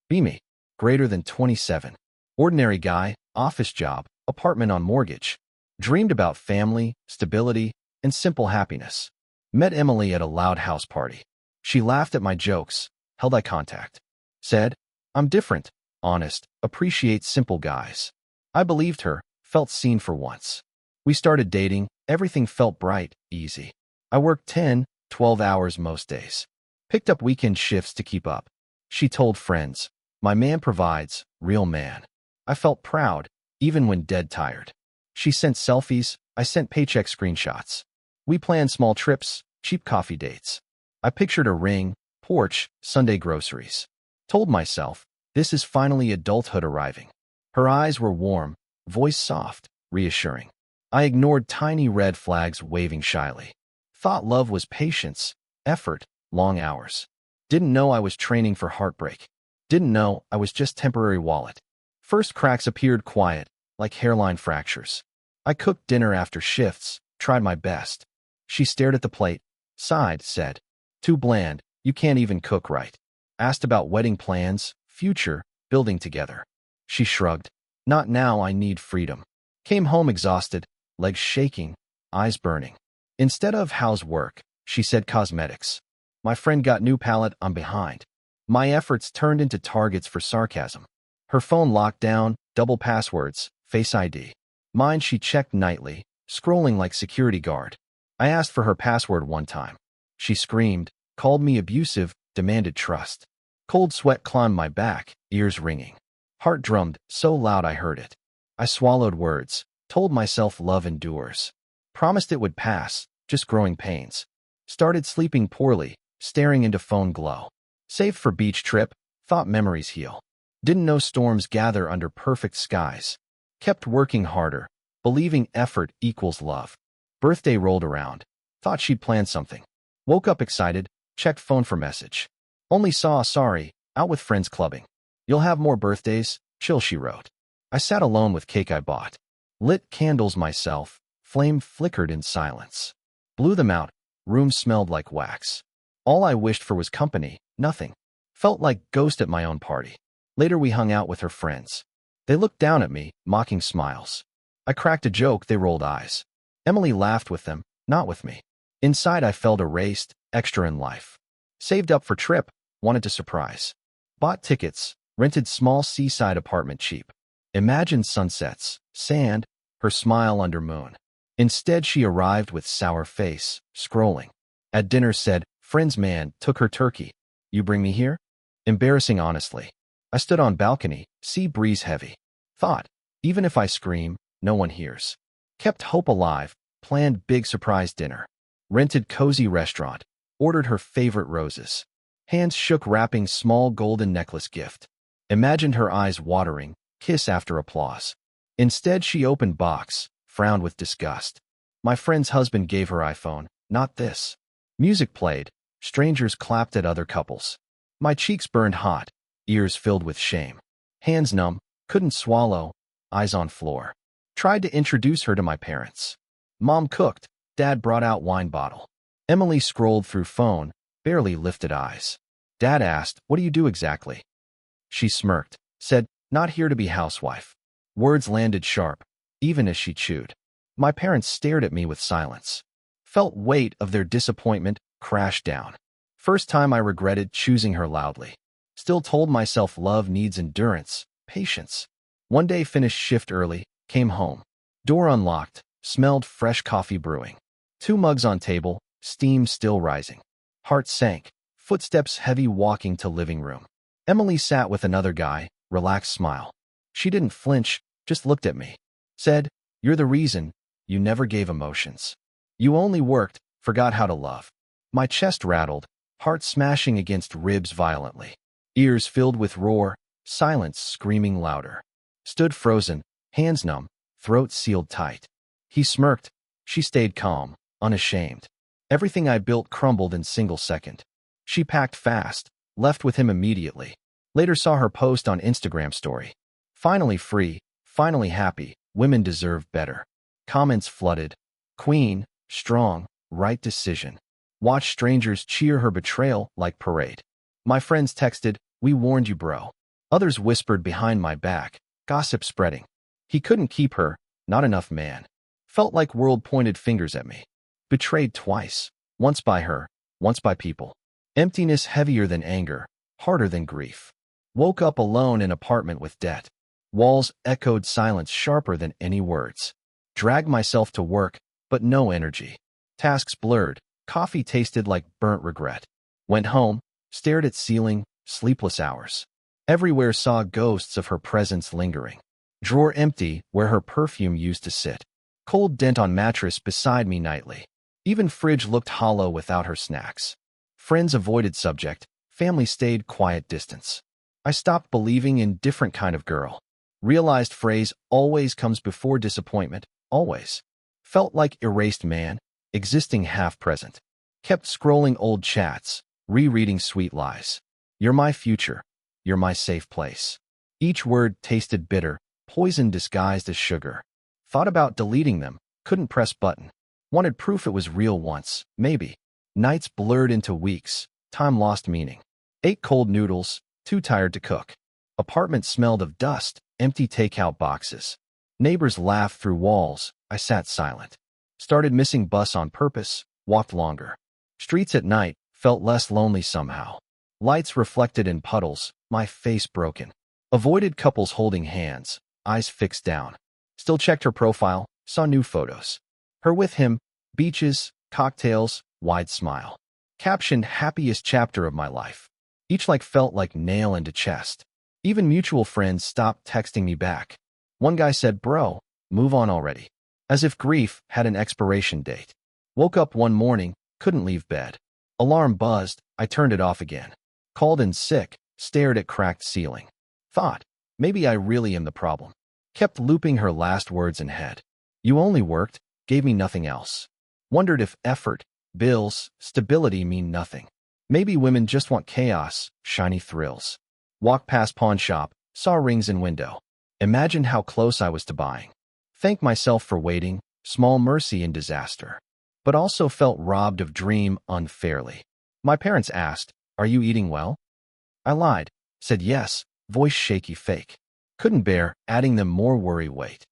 Be me. Greater than 27. Ordinary guy, office job, apartment on mortgage. Dreamed about family, stability, and simple happiness. Met Emily at a loud house party. She laughed at my jokes, held eye contact. Said, I'm different, honest, appreciate simple guys. I believed her, felt seen for once. We started dating, everything felt bright, easy. I worked 10, 12 hours most days. Picked up weekend shifts to keep up. She told friends, my man provides, real man. I felt proud, even when dead tired. She sent selfies, I sent paycheck screenshots. We planned small trips, cheap coffee dates. I pictured a ring, porch, Sunday groceries. Told myself, this is finally adulthood arriving. Her eyes were warm, voice soft, reassuring. I ignored tiny red flags waving shyly. Thought love was patience, effort, long hours. Didn't know I was training for heartbreak. Didn't know I was just temporary wallet. First cracks appeared quiet, like hairline fractures. I cooked dinner after shifts, tried my best. She stared at the plate, sighed, said, too bland, you can't even cook right. Asked about wedding plans, future, building together. She shrugged, not now, I need freedom. Came home exhausted, legs shaking, eyes burning. Instead of how's work, she said cosmetics. My friend got new palette, I'm behind. My efforts turned into targets for sarcasm. Her phone locked down, double passwords, Face ID. Mine she checked nightly, scrolling like security guard. I asked for her password one time. She screamed, called me abusive, demanded trust. Cold sweat climbed my back, ears ringing. Heart drummed, so loud I heard it. I swallowed words, told myself love endures. Promised it would pass, just growing pains. Started sleeping poorly, staring into phone glow. Saved for beach trip, thought memories heal. Didn't know storms gather under perfect skies. Kept working harder, believing effort equals love. Birthday rolled around. Thought she'd planned something. Woke up excited, checked phone for message. Only saw sorry, out with friends clubbing. You'll have more birthdays, chill, she wrote. I sat alone with cake I bought. Lit candles myself, flame flickered in silence. Blew them out, room smelled like wax. All I wished for was company, nothing. Felt like ghost at my own party. Later we hung out with her friends. They looked down at me, mocking smiles. I cracked a joke, they rolled eyes. Emily laughed with them, not with me. Inside I felt erased, extra in life. Saved up for trip, wanted to surprise. Bought tickets, rented small seaside apartment cheap. Imagined sunsets, sand, her smile under moon. Instead she arrived with sour face, scrolling. At dinner said, friend's man, took her turkey. You bring me here? Embarrassing honestly. I stood on balcony, sea breeze heavy. Thought, even if I scream, no one hears. Kept hope alive, planned big surprise dinner. Rented cozy restaurant, ordered her favorite roses. Hands shook wrapping small golden necklace gift. Imagined her eyes watering, kiss after applause. Instead she opened box, frowned with disgust. My friend's husband gave her iPhone, not this. Music played, strangers clapped at other couples. My cheeks burned hot, ears filled with shame. Hands numb, couldn't swallow, eyes on floor. Tried to introduce her to my parents. Mom cooked, Dad brought out wine bottle. Emily scrolled through phone, barely lifted eyes. Dad asked, what do you do exactly? She smirked, said, not here to be housewife. Words landed sharp, even as she chewed. My parents stared at me with silence. Felt weight of their disappointment crash down. First time I regretted choosing her loudly. Still told myself love needs endurance, patience. One day finished shift early, came home. Door unlocked, smelled fresh coffee brewing. 2 mugs on table, steam still rising. Heart sank, footsteps heavy walking to living room. Emily sat with another guy, relaxed smile. She didn't flinch, just looked at me. Said, you're the reason, you never gave emotions. You only worked, forgot how to love. My chest rattled, heart smashing against ribs violently. Ears filled with roar, silence screaming louder. Stood frozen, hands numb, throat sealed tight. He smirked. She stayed calm, unashamed. Everything I built crumbled in single second. She packed fast, left with him immediately. Later saw her post on Instagram story. Finally free, finally happy, women deserve better. Comments flooded. Queen, strong, right decision. Watch strangers cheer her betrayal like parade. My friends texted, we warned you bro. Others whispered behind my back, gossip spreading. He couldn't keep her, not enough man. Felt like world pointed fingers at me. Betrayed twice, once by her, once by people. Emptiness heavier than anger, harder than grief. Woke up alone in apartment with debt. Walls echoed silence sharper than any words. Dragged myself to work, but no energy. Tasks blurred, coffee tasted like burnt regret. Went home, stared at ceiling, sleepless hours. Everywhere saw ghosts of her presence lingering. Drawer empty where her perfume used to sit. Cold dent on mattress beside me nightly. Even fridge looked hollow without her snacks. Friends avoided subject, family stayed quiet distance. I stopped believing in different kind of girl. Realized phrase always comes before disappointment, always. Felt like erased man, existing half present. Kept scrolling old chats, rereading sweet lies. You're my future. You're my safe place. Each word tasted bitter, poison disguised as sugar. Thought about deleting them, couldn't press button. Wanted proof it was real once, maybe. Nights blurred into weeks, time lost meaning. Ate cold noodles, too tired to cook. Apartment smelled of dust, empty takeout boxes. Neighbors laughed through walls, I sat silent. Started missing bus on purpose, walked longer. Streets at night felt less lonely somehow. Lights reflected in puddles, my face broken. Avoided couples holding hands, eyes fixed down. Still checked her profile, saw new photos. Her with him, beaches, cocktails, wide smile. Captioned happiest chapter of my life. Each felt like nail into chest. Even mutual friends stopped texting me back. One guy said, bro, move on already. As if grief had an expiration date. Woke up one morning, couldn't leave bed. Alarm buzzed, I turned it off again. Called in sick, stared at cracked ceiling. Thought, maybe I really am the problem. Kept looping her last words in head. You only worked, gave me nothing else. Wondered if effort, bills, stability mean nothing. Maybe women just want chaos, shiny thrills. Walked past pawn shop, saw rings in window. Imagined how close I was to buying. Thanked myself for waiting, small mercy in disaster. But also felt robbed of dream unfairly. My parents asked, are you eating well? I lied, said yes, voice shaky fake. Couldn't bear adding them more worry weight.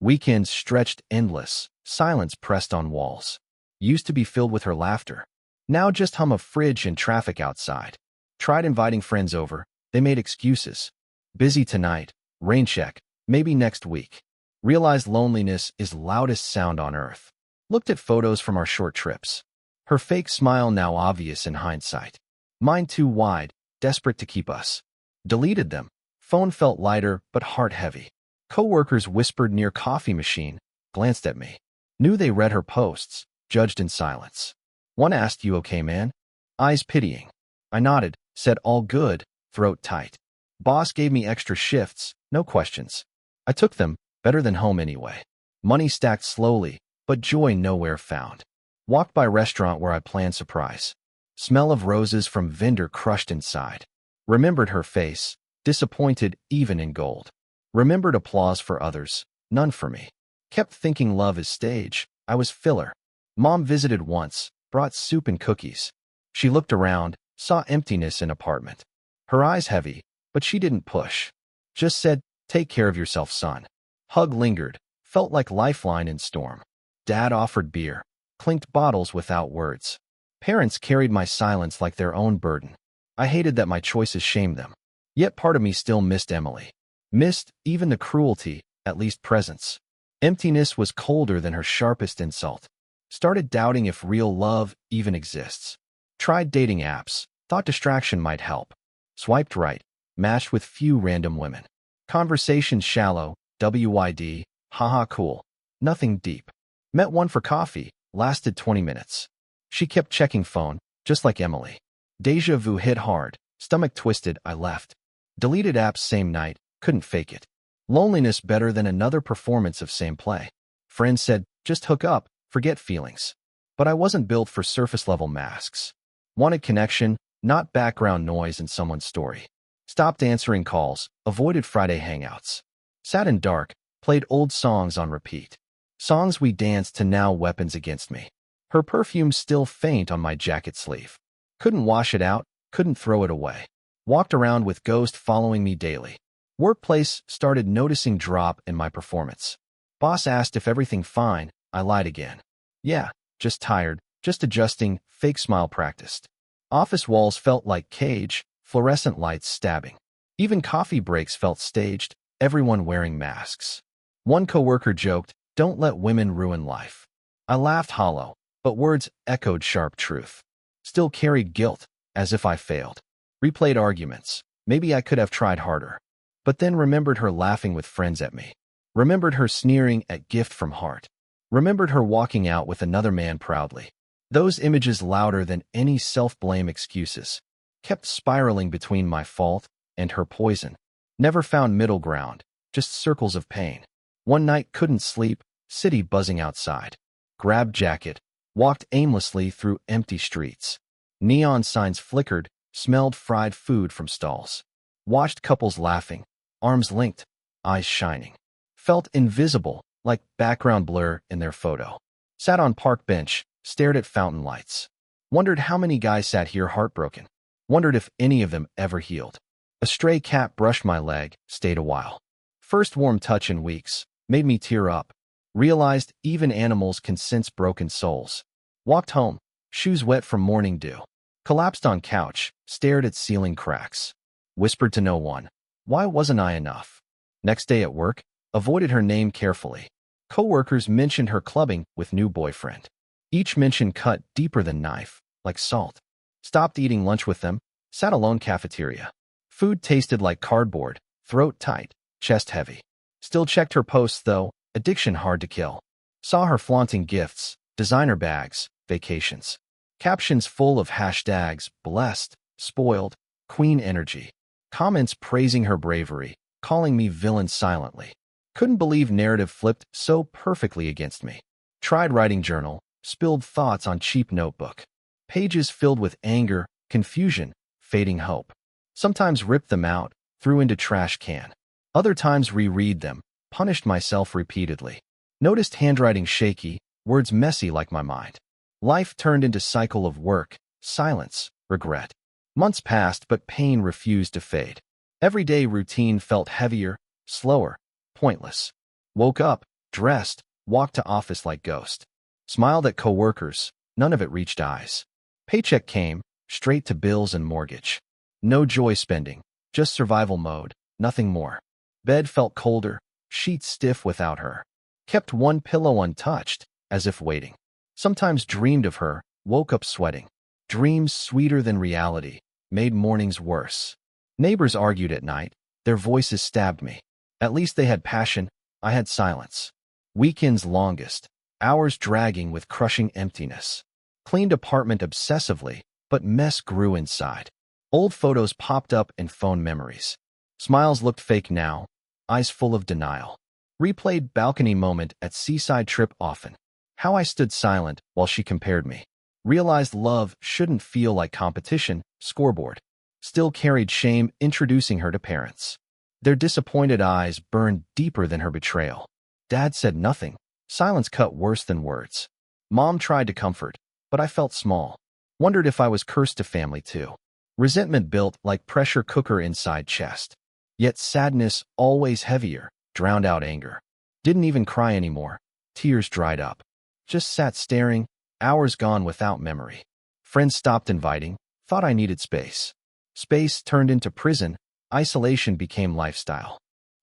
Weekends stretched endless, silence pressed on walls. Used to be filled with her laughter. Now just hum of fridge and traffic outside. Tried inviting friends over, they made excuses. Busy tonight, rain check, maybe next week. Realized loneliness is loudest sound on earth. Looked at photos from our short trips. Her fake smile now obvious in hindsight. Mine too wide, desperate to keep us. Deleted them. Phone felt lighter but heart heavy. Coworkers whispered near coffee machine, glanced at me. Knew they read her posts, judged in silence. One asked, you okay, man? Eyes pitying. I nodded, said all good, throat tight. Boss gave me extra shifts, no questions. I took them, better than home anyway. Money stacked slowly, but joy nowhere found. Walked by restaurant where I planned surprise. Smell of roses from vendor crushed inside. Remembered her face, disappointed even in gold. Remembered applause for others, none for me. Kept thinking love is stage, I was filler. Mom visited once, brought soup and cookies. She looked around, saw emptiness in apartment. Her eyes heavy, but she didn't push. Just said, take care of yourself, son. Hug lingered, felt like lifeline in storm. Dad offered beer, clinked bottles without words. Parents carried my silence like their own burden. I hated that my choices shamed them. Yet part of me still missed Emily. Missed even the cruelty, at least presence. Emptiness was colder than her sharpest insult. Started doubting if real love even exists. Tried dating apps, thought distraction might help. Swiped right, matched with few random women. Conversations shallow, WYD, haha cool. Nothing deep. Met one for coffee, lasted 20 minutes. She kept checking phone, just like Emily. Deja vu hit hard, stomach twisted, I left. Deleted apps same night, couldn't fake it. Loneliness better than another performance of same play. Friends said, just hook up, forget feelings. But I wasn't built for surface-level masks. Wanted connection, not background noise in someone's story. Stopped answering calls, avoided Friday hangouts. Sat in dark, played old songs on repeat. Songs we danced to now weapons against me. Her perfume still faint on my jacket sleeve. Couldn't wash it out, couldn't throw it away. Walked around with ghost following me daily. Workplace started noticing drop in my performance. Boss asked if everything fine. I lied again. Yeah, just tired, just adjusting, fake smile practiced. Office walls felt like cage, fluorescent lights stabbing. Even coffee breaks felt staged, everyone wearing masks. One coworker joked, "Don't let women ruin life." I laughed hollow, but words echoed sharp truth. Still carried guilt, as if I failed. Replayed arguments. Maybe I could have tried harder. But then remembered her laughing with friends at me. Remembered her sneering at gift from heart. Remembered her walking out with another man proudly. Those images, louder than any self-blame excuses, kept spiraling between my fault and her poison. Never found middle ground, just circles of pain. One night couldn't sleep, city buzzing outside. Grabbed jacket, walked aimlessly through empty streets. Neon signs flickered, smelled fried food from stalls. Watched couples laughing, arms linked, eyes shining. Felt invisible, like background blur in their photo. Sat on park bench, stared at fountain lights. Wondered how many guys sat here heartbroken. Wondered if any of them ever healed. A stray cat brushed my leg, stayed a while. First warm touch in weeks, made me tear up. Realized even animals can sense broken souls. Walked home, shoes wet from morning dew. Collapsed on couch, stared at ceiling cracks. Whispered to no one, why wasn't I enough? Next day at work, avoided her name carefully. Coworkers mentioned her clubbing with new boyfriend. Each mention cut deeper than knife, like salt. Stopped eating lunch with them, sat alone cafeteria. Food tasted like cardboard, throat tight, chest heavy. Still checked her posts though, addiction hard to kill. Saw her flaunting gifts, designer bags, vacations. Captions full of hashtags, blessed, spoiled, queen energy. Comments praising her bravery, calling me villain silently. Couldn't believe narrative flipped so perfectly against me. Tried writing journal, spilled thoughts on cheap notebook. Pages filled with anger, confusion, fading hope. Sometimes ripped them out, threw into trash can. Other times reread them, punished myself repeatedly. Noticed handwriting shaky, words messy like my mind. Life turned into cycle of work, silence, regret. Months passed, but pain refused to fade. Everyday routine felt heavier, slower, pointless. Woke up, dressed, walked to office like ghost. Smiled at coworkers, none of it reached eyes. Paycheck came, straight to bills and mortgage. No joy spending, just survival mode, nothing more. Bed felt colder, sheets stiff without her. Kept one pillow untouched, as if waiting. Sometimes dreamed of her, woke up sweating. Dreams sweeter than reality, made mornings worse. Neighbors argued at night, their voices stabbed me. At least they had passion, I had silence. Weekends longest, hours dragging with crushing emptiness. Cleaned apartment obsessively, but mess grew inside. Old photos popped up in phone memories. Smiles looked fake now, eyes full of denial. Replayed balcony moment at seaside trip often. How I stood silent while she compared me. Realized love shouldn't feel like competition, scoreboard. Still carried shame introducing her to parents. Their disappointed eyes burned deeper than her betrayal. Dad said nothing. Silence cut worse than words. Mom tried to comfort, but I felt small. Wondered if I was cursed to family too. Resentment built like pressure cooker inside chest. Yet sadness, always heavier, drowned out anger. Didn't even cry anymore. Tears dried up. Just sat staring, hours gone without memory. Friends stopped inviting, thought I needed space. Space turned into prison, isolation became lifestyle.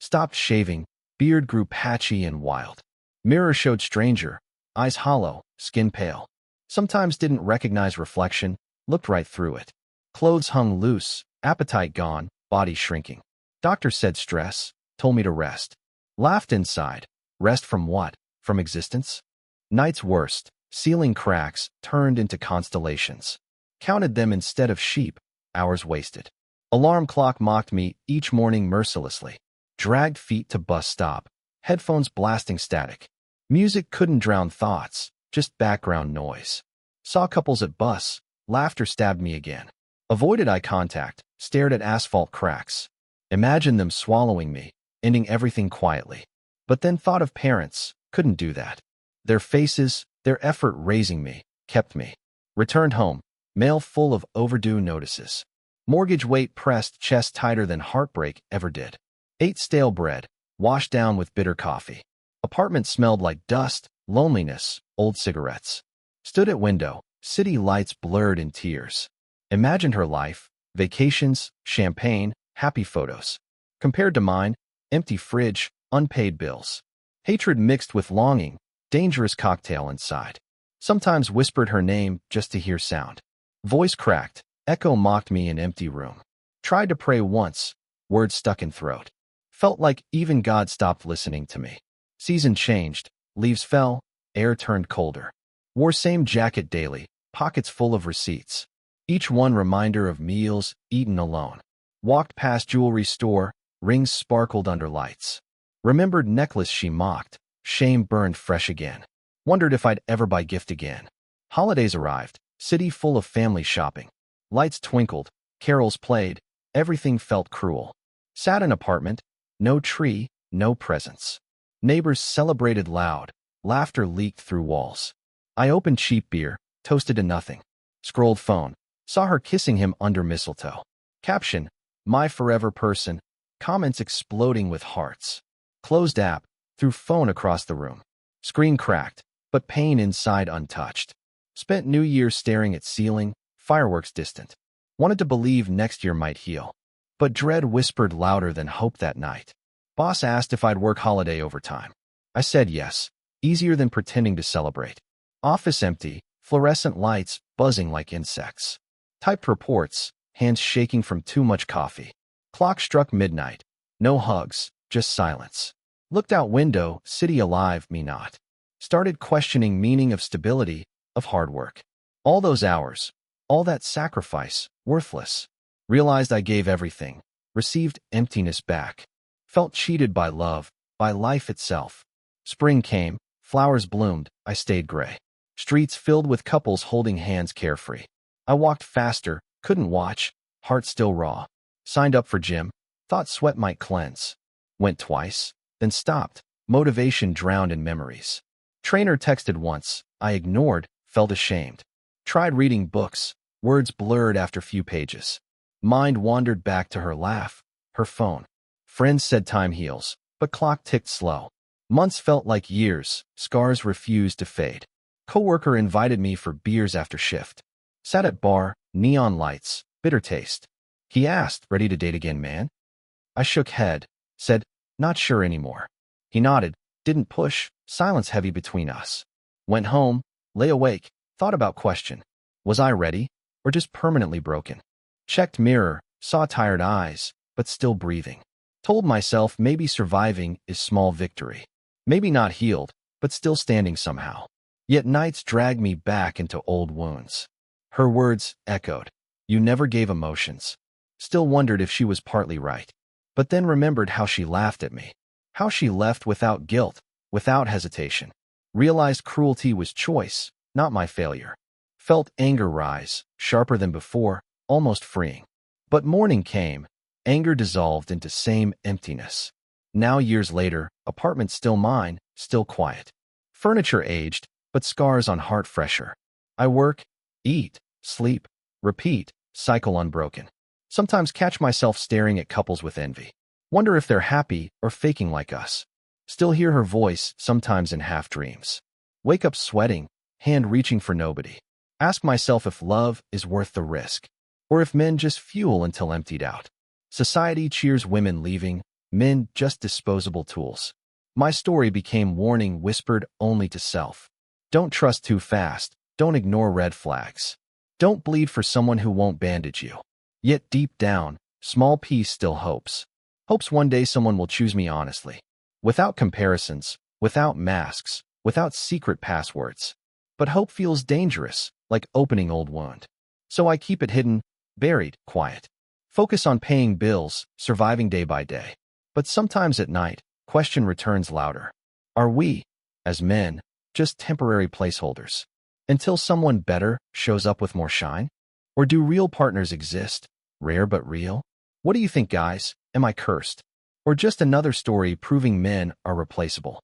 Stopped shaving, beard grew patchy and wild. Mirror showed stranger, eyes hollow, skin pale. Sometimes didn't recognize reflection, looked right through it. Clothes hung loose, appetite gone, body shrinking. Doctor said stress, told me to rest. Laughed inside. Rest from what? From existence? Nights worst, ceiling cracks turned into constellations. Counted them instead of sheep, hours wasted. Alarm clock mocked me each morning mercilessly. Dragged feet to bus stop, headphones blasting static. Music couldn't drown thoughts, just background noise. Saw couples at bus, laughter stabbed me again. Avoided eye contact, stared at asphalt cracks. Imagined them swallowing me, ending everything quietly. But then thought of parents, couldn't do that. Their faces, their effort raising me, kept me. Returned home, mail full of overdue notices. Mortgage weight pressed chest tighter than heartbreak ever did. Ate stale bread, washed down with bitter coffee. Apartment smelled like dust, loneliness, old cigarettes. Stood at window, city lights blurred in tears. Imagined her life, vacations, champagne, happy photos. Compared to mine, empty fridge, unpaid bills. Hatred mixed with longing, dangerous cocktail inside. Sometimes whispered her name just to hear sound. Voice cracked, echo mocked me in empty room. Tried to pray once, words stuck in throat. Felt like even God stopped listening to me. Season changed, leaves fell, air turned colder. Wore same jacket daily, pockets full of receipts. Each one reminder of meals eaten alone. Walked past jewelry store, rings sparkled under lights. Remembered necklace she mocked, shame burned fresh again. Wondered if I'd ever buy gift again. Holidays arrived, city full of family shopping. Lights twinkled, carols played, everything felt cruel. Sat in apartment, no tree, no presents. Neighbors celebrated loud, laughter leaked through walls. I opened cheap beer, toasted to nothing. Scrolled phone, saw her kissing him under mistletoe. Caption, my forever person, comments exploding with hearts. Closed app, threw phone across the room. Screen cracked, but pain inside untouched. Spent New Year staring at ceiling, fireworks distant. Wanted to believe next year might heal. But dread whispered louder than hope that night. Boss asked if I'd work holiday overtime. I said yes, easier than pretending to celebrate. Office empty, fluorescent lights buzzing like insects. Typed reports, hands shaking from too much coffee. Clock struck midnight. No hugs, just silence. Looked out window, city alive, me not. Started questioning meaning of stability, of hard work. All those hours, all that sacrifice, worthless. Realized I gave everything, received emptiness back. Felt cheated by love, by life itself. Spring came, flowers bloomed, I stayed gray. Streets filled with couples holding hands carefree. I walked faster, couldn't watch, heart still raw. Signed up for gym, thought sweat might cleanse. Went twice, then stopped, motivation drowned in memories. Trainer texted once, I ignored, felt ashamed. Tried reading books, words blurred after few pages. Mind wandered back to her laugh, her phone. Friends said time heals, but clock ticked slow. Months felt like years, scars refused to fade. Coworker invited me for beers after shift. Sat at bar, neon lights, bitter taste. He asked, ready to date again, man? I shook head, said, not sure anymore. He nodded, didn't push, silence heavy between us. Went home, lay awake, thought about question. Was I ready, or just permanently broken? Checked mirror, saw tired eyes, but still breathing. Told myself maybe surviving is small victory. Maybe not healed, but still standing somehow. Yet nights dragged me back into old wounds. Her words echoed. You never gave emotions. Still wondered if she was partly right. But then remembered how she laughed at me. How she left without guilt, without hesitation. Realized cruelty was choice, not my failure. Felt anger rise, sharper than before, almost freeing. But morning came. Anger dissolved into same emptiness. Now years later, apartment still mine, still quiet. Furniture aged, but scars on heart fresher. I work, eat, sleep, repeat, cycle unbroken. Sometimes catch myself staring at couples with envy. Wonder if they're happy or faking like us. Still hear her voice, sometimes in half dreams. Wake up sweating, hand reaching for nobody. Ask myself if love is worth the risk, or if men just fuel until emptied out. Society cheers women leaving, men just disposable tools. My story became warning whispered only to self. Don't trust too fast, don't ignore red flags. Don't bleed for someone who won't bandage you. Yet deep down, small peace still hopes. Hopes one day someone will choose me honestly. Without comparisons, without masks, without secret passwords. But hope feels dangerous, like opening old wound. So I keep it hidden, buried, quiet. Focus on paying bills, surviving day by day. But sometimes at night, question returns louder. Are we, as men, just temporary placeholders? Until someone better shows up with more shine? Or do real partners exist, rare but real? What do you think, guys? Am I cursed? Or just another story proving men are replaceable?